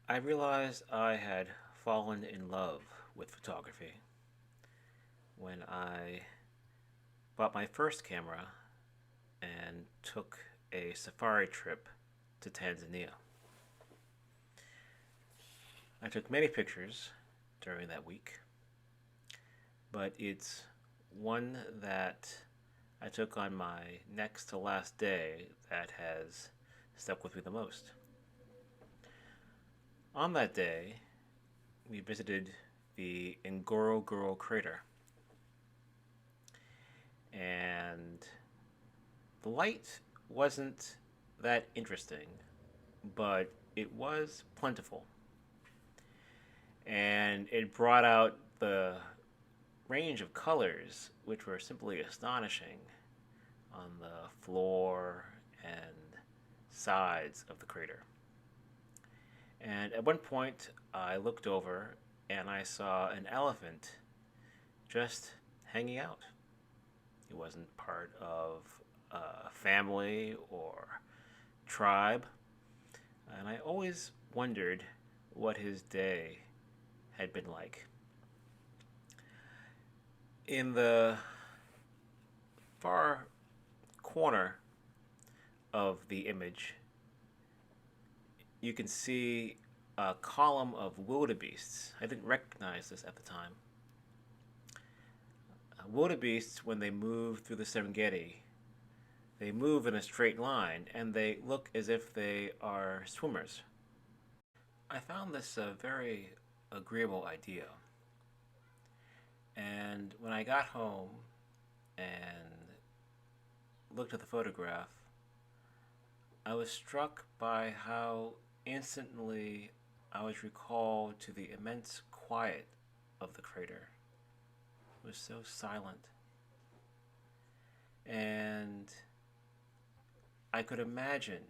I realized I had fallen in love with photography when I bought my first camera and took a safari trip to Tanzania. I took many pictures during that week, but it's one that I took on my next to last day that has stuck with me the most. On that day, we visited the Ngorongoro crater, and the light wasn't that interesting, but it was plentiful, and it brought out the range of colors which were simply astonishing on the floor and sides of the crater. And at one point, I looked over and I saw an elephant just hanging out. He wasn't part of a family or tribe, and I always wondered what his day had been like. In the far corner of the image, you can see a column of wildebeests. I didn't recognize this at the time. Wildebeests, when they move through the Serengeti, they move in a straight line and they look as if they are swimmers. I found this a very agreeable idea. And when I got home and looked at the photograph, I was struck by how instantly I was recalled to the immense quiet of the crater. It was so silent. And I could imagine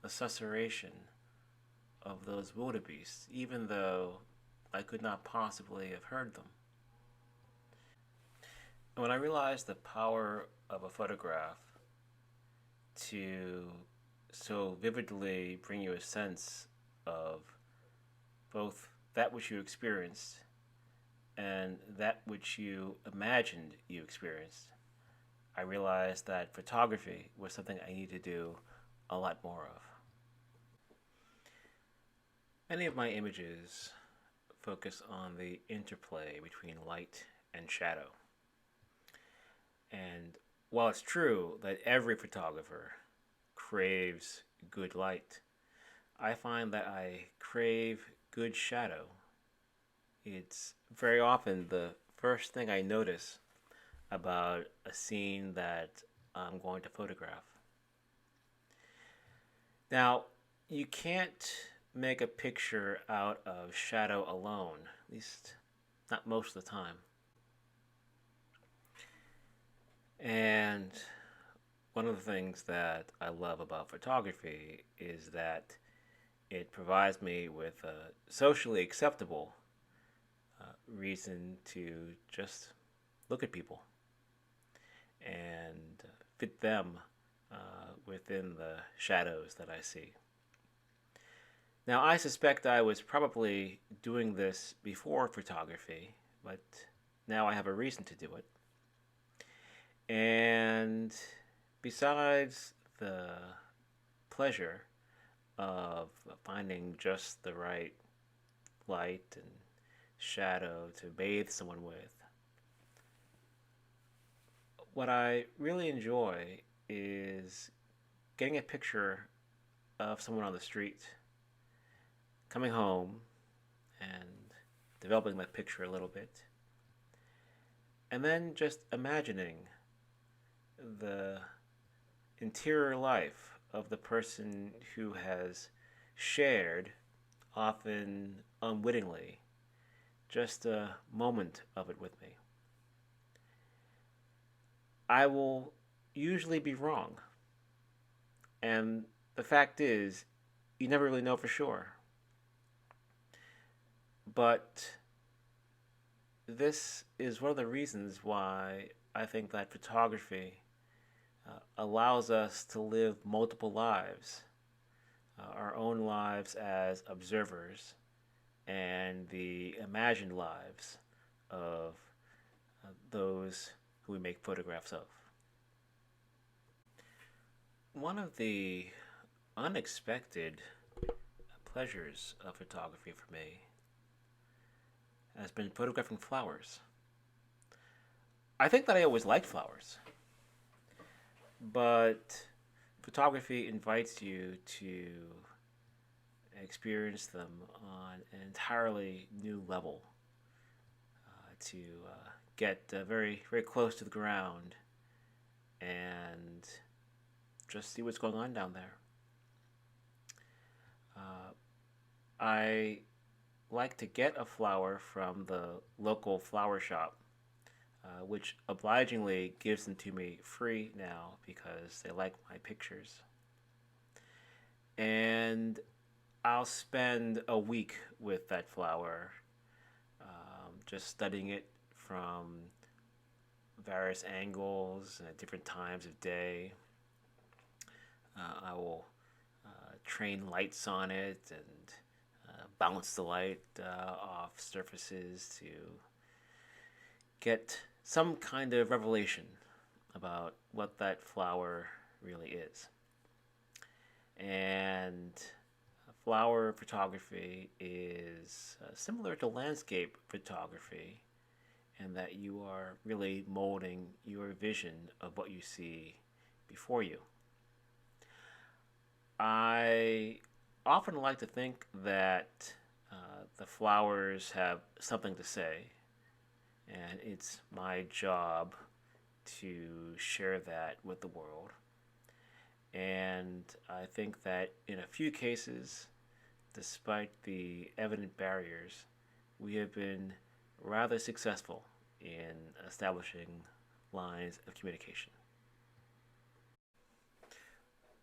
the susurration of those wildebeests, even though I could not possibly have heard them. And when I realized the power of a photograph to so vividly bring you a sense of both that which you experienced and that which you imagined you experienced, I realized that photography was something I need to do a lot more of. Many of my images focus on the interplay between light and shadow. And while it's true that every photographer craves good light, I find that I crave good shadow. It's very often the first thing I notice about a scene that I'm going to photograph. Now, you can't make a picture out of shadow alone, at least not most of the time. And one of the things that I love about photography is that it provides me with a socially acceptable reason to just look at people and fit them within the shadows that I see. Now, I suspect I was probably doing this before photography, but now I have a reason to do it. And besides the pleasure of finding just the right light and shadow to bathe someone with, what I really enjoy is getting a picture of someone on the street, coming home and developing that picture a little bit, and then just imagining the interior life of the person who has shared, often unwittingly, just a moment of it with me. I will usually be wrong. And the fact is, you never really know for sure. But this is one of the reasons why I think that photography allows us to live multiple lives, our own lives as observers and the imagined lives of those who we make photographs of. One of the unexpected pleasures of photography for me has been photographing flowers. I think that I always liked flowers, but photography invites you to experience them on an entirely new level, to get very, very close to the ground and just see what's going on down there. I like to get a flower from the local flower shop, which obligingly gives them to me free now because they like my pictures. And I'll spend a week with that flower, just studying it from various angles and at different times of day. I will train lights on it and bounce the light off surfaces to get some kind of revelation about what that flower really is. And flower photography is similar to landscape photography in that you are really molding your vision of what you see before you. I often like to think that the flowers have something to say, and it's my job to share that with the world. And I think that in a few cases, despite the evident barriers, we have been rather successful in establishing lines of communication.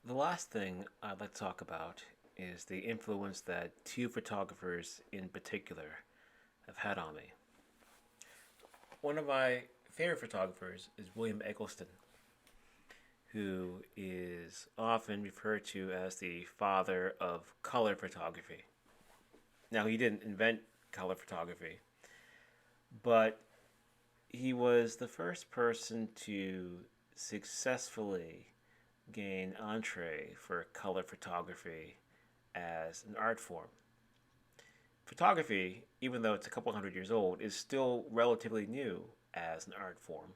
The last thing I'd like to talk about is the influence that two photographers in particular have had on me. One of my favorite photographers is William Eggleston, who is often referred to as the father of color photography. Now, he didn't invent color photography, but he was the first person to successfully gain entree for color photography as an art form. Photography, even though it's a couple hundred years old, is still relatively new as an art form.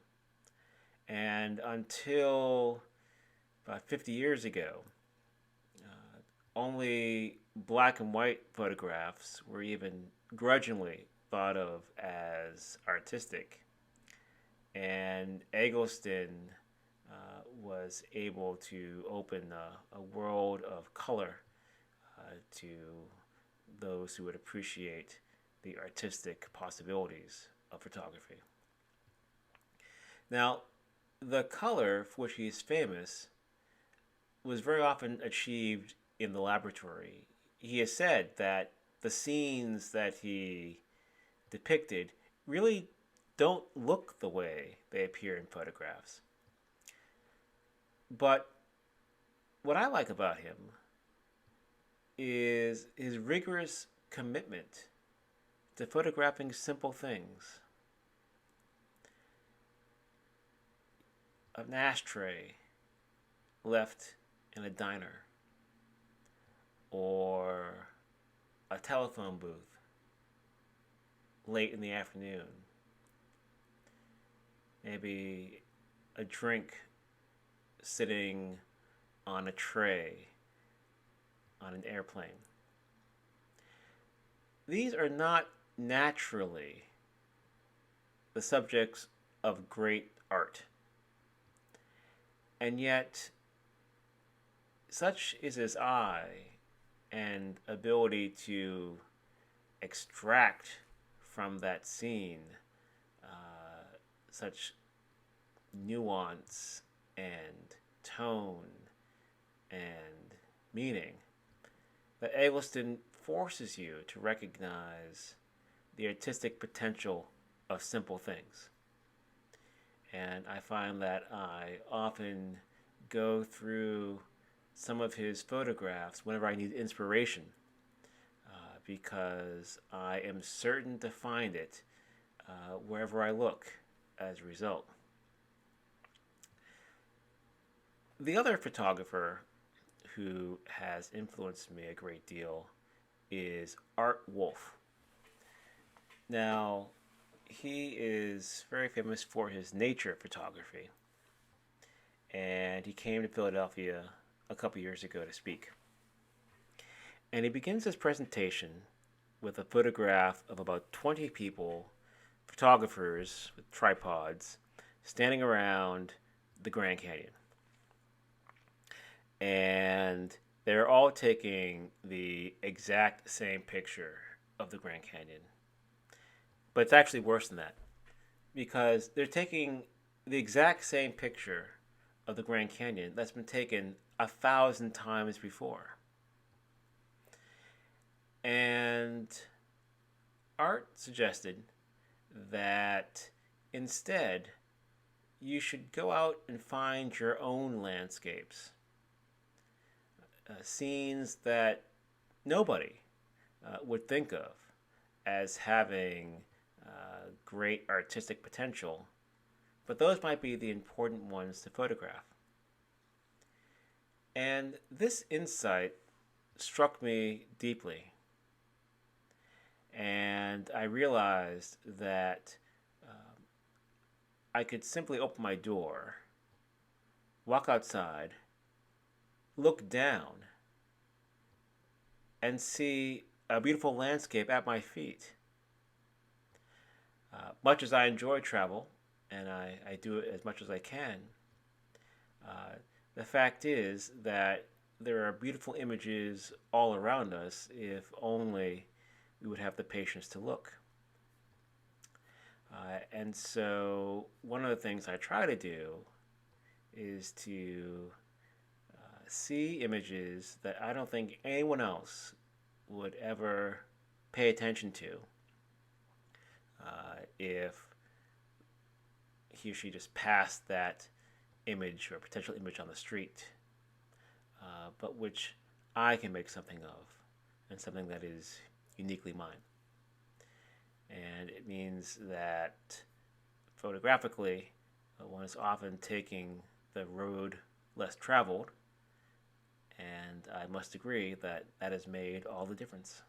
And until about 50 years ago, only black and white photographs were even grudgingly thought of as artistic. And Eggleston was able to open a world of color to those who would appreciate the artistic possibilities of photography. Now, the color for which he is famous was very often achieved in the laboratory. He has said that the scenes that he depicted really don't look the way they appear in photographs. But what I like about him is his rigorous commitment to photographing simple things. An ashtray left in a diner, or a telephone booth late in the afternoon, maybe a drink sitting on a tray on an airplane. These are not naturally the subjects of great art. And yet, such is his eye and ability to extract from that scene such nuance and tone and meaning that Eggleston forces you to recognize the artistic potential of simple things. And I find that I often go through some of his photographs whenever I need inspiration, because I am certain to find it wherever I look as a result. The other photographer who has influenced me a great deal is Art Wolfe. Now, he is very famous for his nature photography, and he came to Philadelphia a couple years ago to speak. And he begins his presentation with a photograph of about 20 people, photographers with tripods, standing around the Grand Canyon. And they're all taking the exact same picture of the Grand Canyon. But it's actually worse than that, because they're taking the exact same picture of the Grand Canyon that's been taken 1,000 times before. And Art suggested that instead you should go out and find your own landscapes, scenes that nobody would think of as having great artistic potential, but those might be the important ones to photograph. And this insight struck me deeply. And I realized that I could simply open my door, walk outside, look down, and see a beautiful landscape at my feet. Much as I enjoy travel, and I do it as much as I can, the fact is that there are beautiful images all around us if only we would have the patience to look. And so one of the things I try to do is to see images that I don't think anyone else would ever pay attention to if he or she just passed that image or potential image on the street, but which I can make something of, and something that is uniquely mine. And it means that photographically, one is often taking the road less traveled, and I must agree that that has made all the difference.